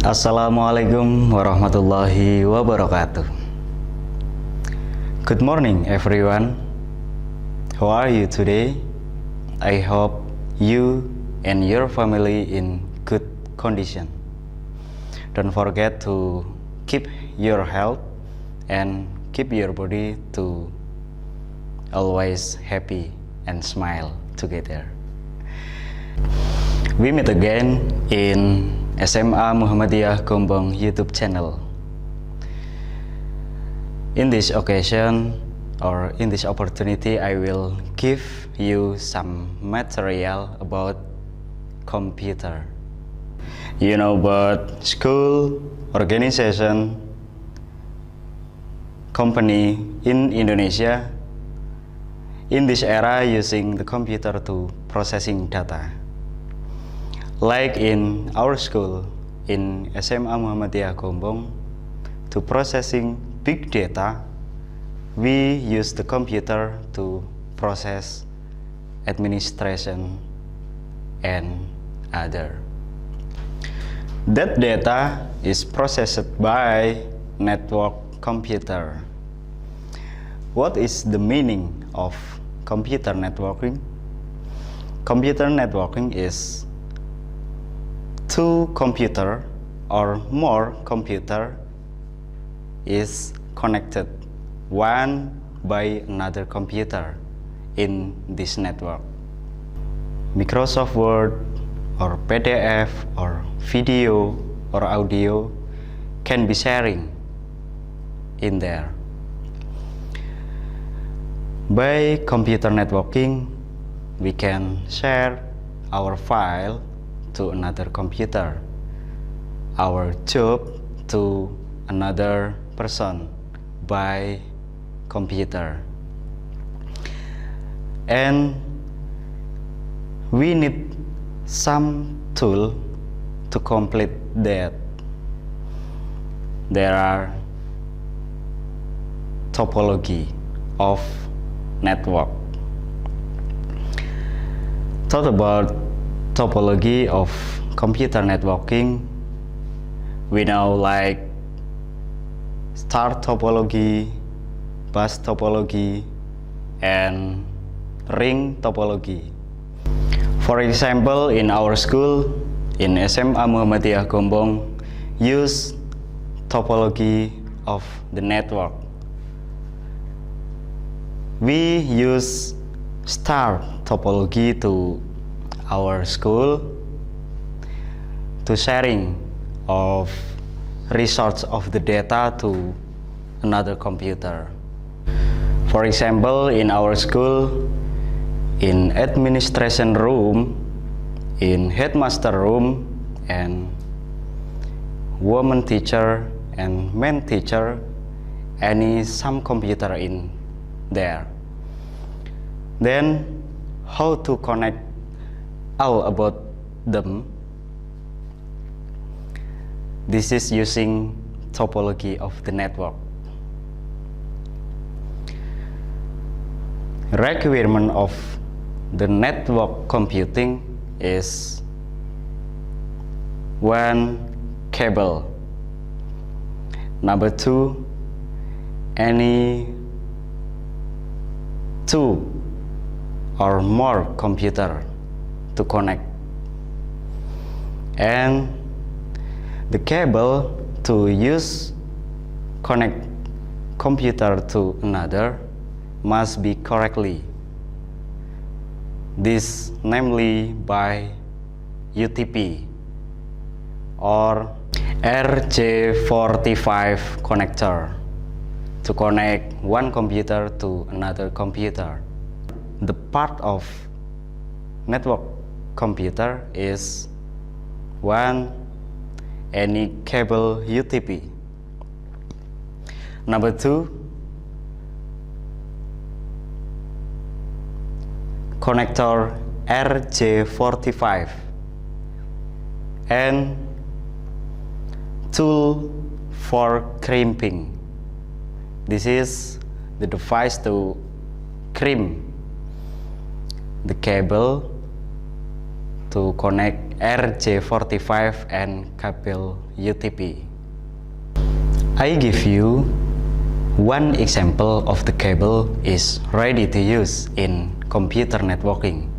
Assalamualaikum warahmatullahi wabarakatuh. Good morning everyone. How are you today? I hope you and your family in good condition. Don't forget to keep your health and keep your body to always happy and smile together. We meet again in SMA Muhammadiyah Gombong YouTube channel. In this occasion or in this opportunity, I will give you some material about computer. You know about school, organization, company in Indonesia in this era using the computer to processing data. Like in our school, in SMA Muhammadiyah Gombong, to processing big data, we use the computer to process administration and other. That data is processed by network computer. What is the meaning of computer networking? Computer networking is two computer or more computer is connected one by another computer in this network. Microsoft Word or PDF or video or audio can be sharing in there. By computer networking, we can share our file to another computer, our job to another person by computer. And we need some tool to complete that. There are topology of network. Talk about topology of computer networking. We know like star topology, bus topology, and ring topology. For example, in our school, in SMA Muhammadiyah Gombong, use topology of the network. We use star topology to our school to sharing of resource of the data to another computer. For example, in our school, in administration room, in headmaster room, and woman teacher and man teacher, some computer in there. Then how to connect all about them? This is using topology of the network. Requirement of the network computing is one cable. Number two, any two or more computer to connect, and the cable to use connect computer to another must be correctly. This namely by UTP or RJ45 connector to connect one computer to another computer. The part of network computer is one, any cable UTP. Number two, connector RJ45 and tool for crimping. This is the device to crimp the cable to connect RJ45 and cable UTP. I give you one example of the cable is ready to use in computer networking.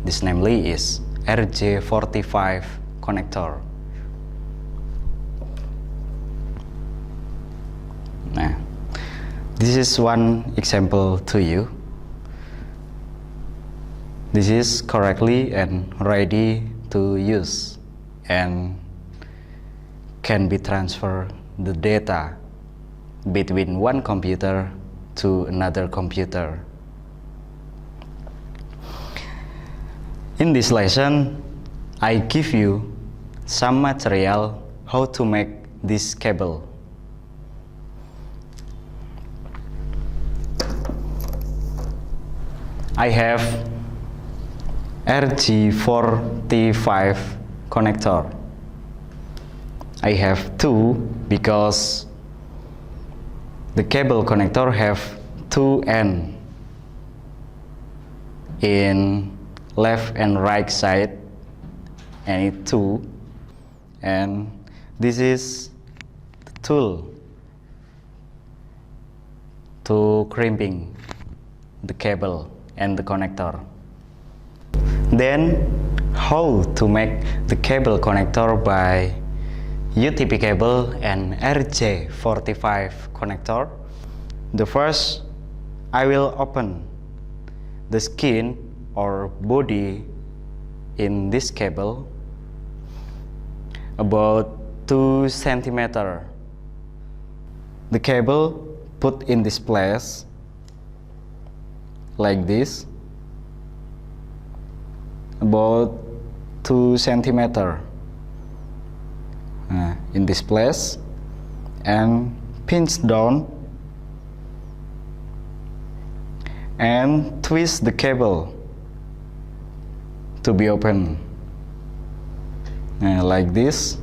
This namely is RJ45 connector. Nah, this is one example to you. This is correctly and ready to use and can be transferred the data between one computer to another computer. In this lesson, I give you some material how to make this cable. I have RJ45 connector. I have two because the cable connector have two ends in left and right side, and it two, and this is the tool to crimping the cable and the connector. Then how to make the cable connector by UTP cable and RJ45 connector. The first, I will open the skin or body in this cable about 2 centimeters. The cable put in this place like this, about 2 centimeters in this place, and pinch down and twist the cable to be open like this,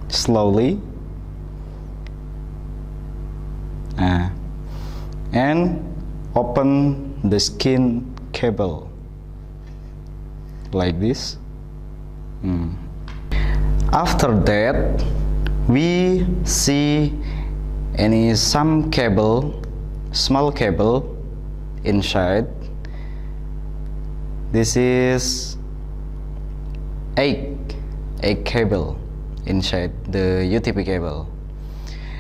slowly, and open the skin cable like this. After that, we see some cable, small cable inside. This is egg cable inside the UTP cable,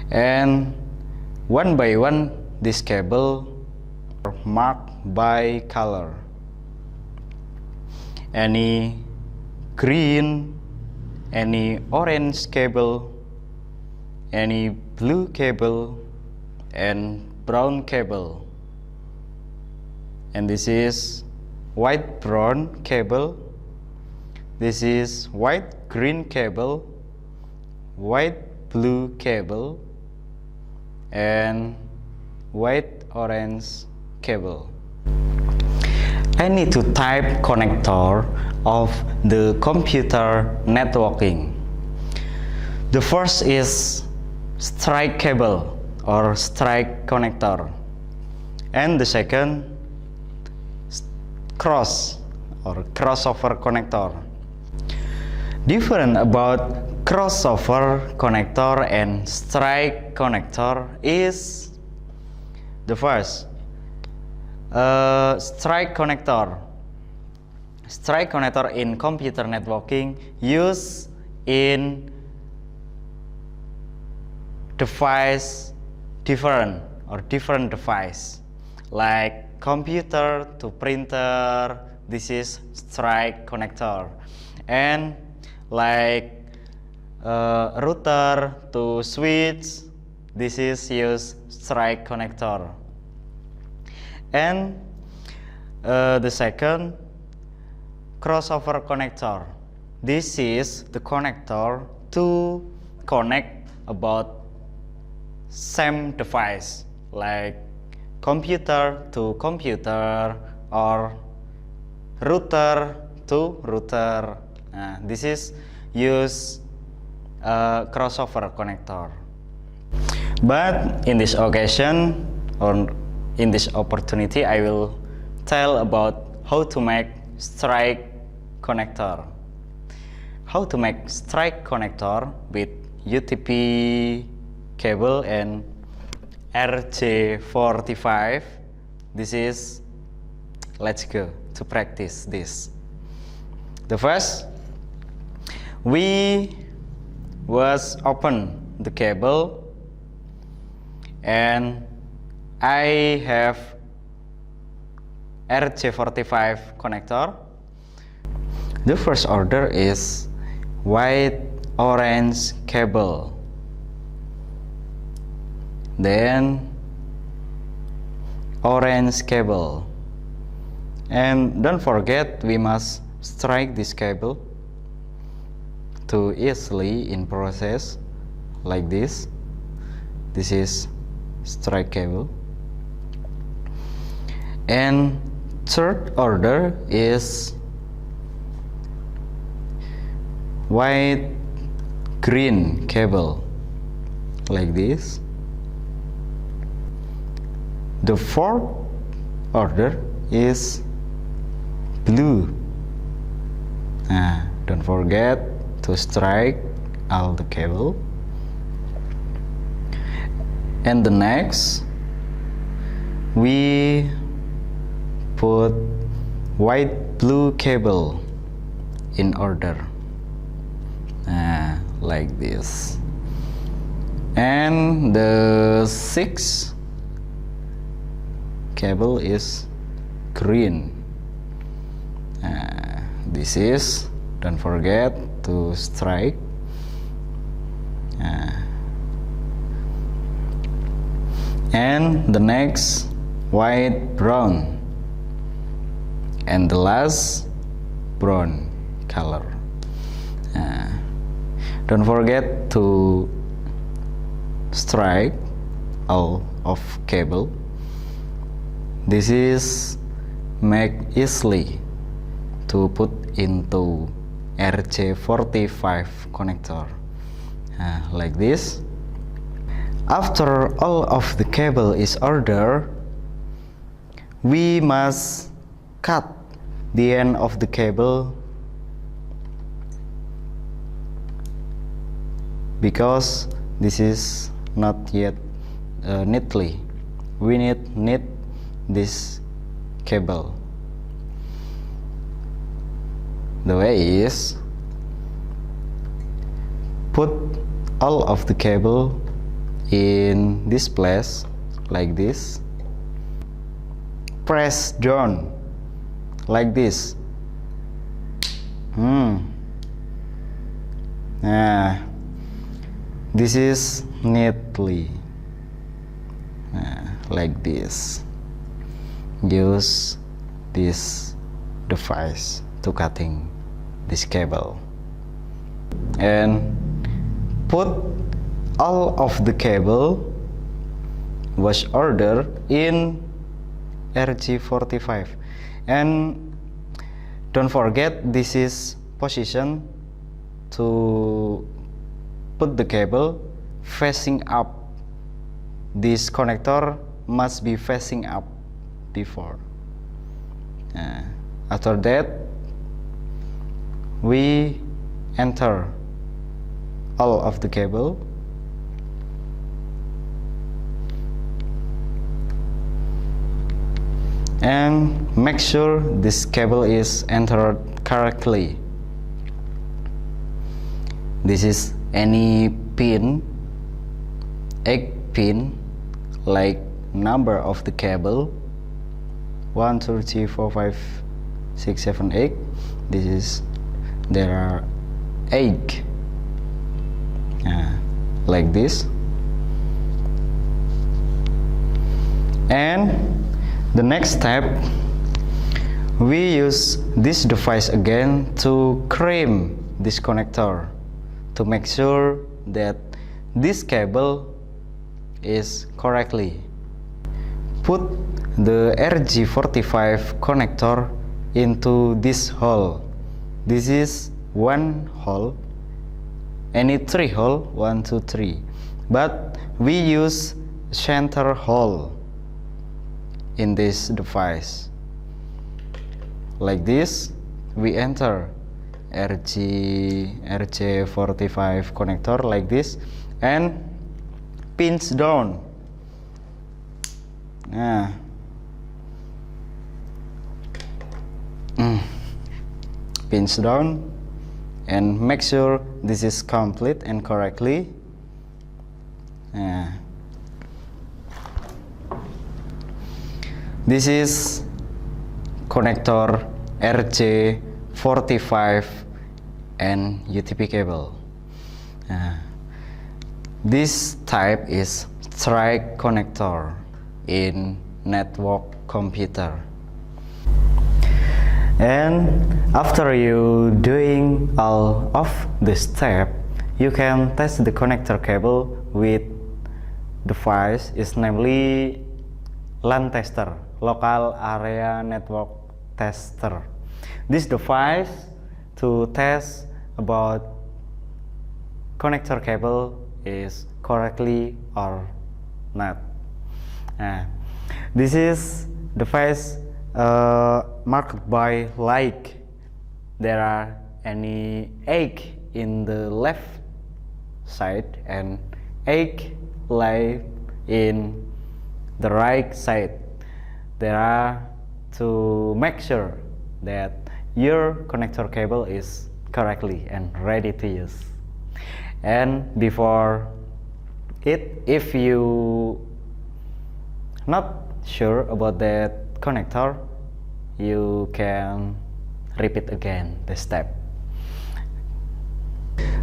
and one by one this cable are marked by color. Any green, any orange cable, any blue cable, and brown cable. And this is white brown cable. This is white green cable, white blue cable, and white orange cable. I need to type connector of the computer networking. The first is strike cable or strike connector, and the second cross or crossover connector. Different about crossover connector and strike connector is the first, strike connector. Strike connector in computer networking used in device different device like computer to printer. This is strike connector, and like router to switch, this is use strike connector. And the second, crossover connector. This is the connector to connect about same device like computer to computer or router to router. This is use crossover connector. But in this occasion or in this opportunity, I will tell about how to make strike connector. How to make strike connector with UTP cable and RJ45. Let's go to practice this. The first, we was open the cable, and I have RJ45 connector. The first order is white orange cable, then orange cable, and don't forget we must strike this cable to easily in process like this. This is strike cable. And third order is white green cable like this. The fourth order is blue. Don't forget to strike all the cable. And the next, we put white blue cable in order, like this. And the sixth cable is green. Don't forget to strike. And the next, white brown, and the last, brown color. Don't forget to strike all of cable. This is make easily to put into RJ45 connector, like this. After all of the cable is ordered, we must cut the end of the cable, because this is not yet neatly. We need this cable. The way is put all of the cable in this place like this. Press down like this. This is neatly, like this. Use this device to cutting this cable, and put all of the cable was ordered in RJ45. And don't forget, this is position to put the cable facing up. This connector must be facing up before. After that, we enter all of the cable, and make sure this cable is entered correctly. This is any pin, 8 pin, like number of the cable 1, 2, 3, 4, 5, 6, 7, 8. There are 8, like this. And the next step, we use this device again to crimp this connector to make sure that this cable is correctly. Put the RJ45 connector into this hole. This is one hole, any 3 hole, 1, 2, 3, but we use center hole in this device like this. we enter RJ45 connector like this and pinch down. Pinch down and make sure this is complete and correctly. This is connector RJ45 and UTP cable. This type is strike connector in network computer. And after you doing all of this step, you can test the connector cable with device is namely LAN tester, local area network tester. This device to test about connector cable is correctly or not. This is device marked by like there are any egg in the left side and egg lie in the right side. There are to make sure that your connector cable is correctly and ready to use. And before it, if you not sure about that connector, you can repeat again the step.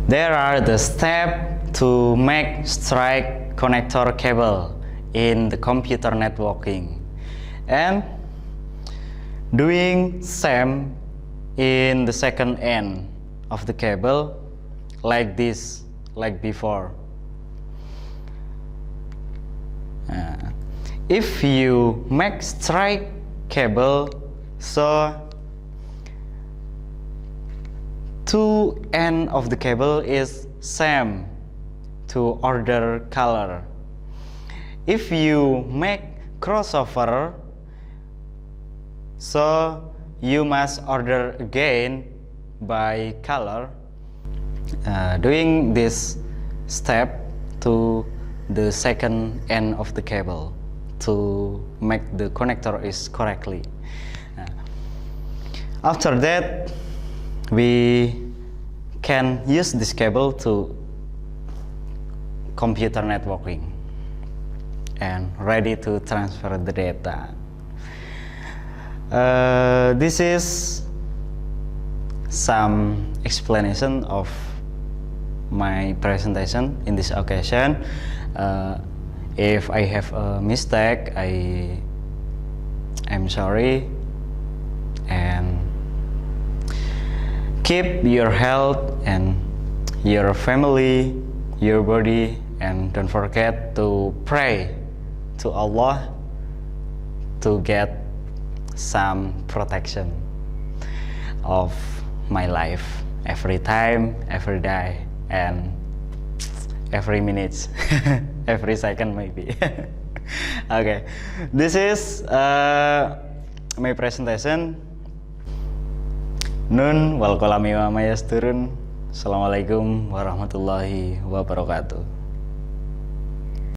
There are the steps to make strike connector cable in the computer networking, and doing same in the second end of the cable like this, like before. If you make strike cable, so two end of the cable is same to order color. If you make crossover, so you must order again by color. Doing this step to the second end of the cable to make the connector is correctly. After that, we can use this cable to computer networking and ready to transfer the data. This is some explanation of my presentation in this occasion. If I have a mistake, I'm sorry, and keep your health and your family, your body, and don't forget to pray to Allah to get some protection of my life every time, every day, and every minute, every second maybe. Okay, this is my presentation. Nun wal qalami wa ma yasturun. Assalamualaikum warahmatullahi wabarakatuh.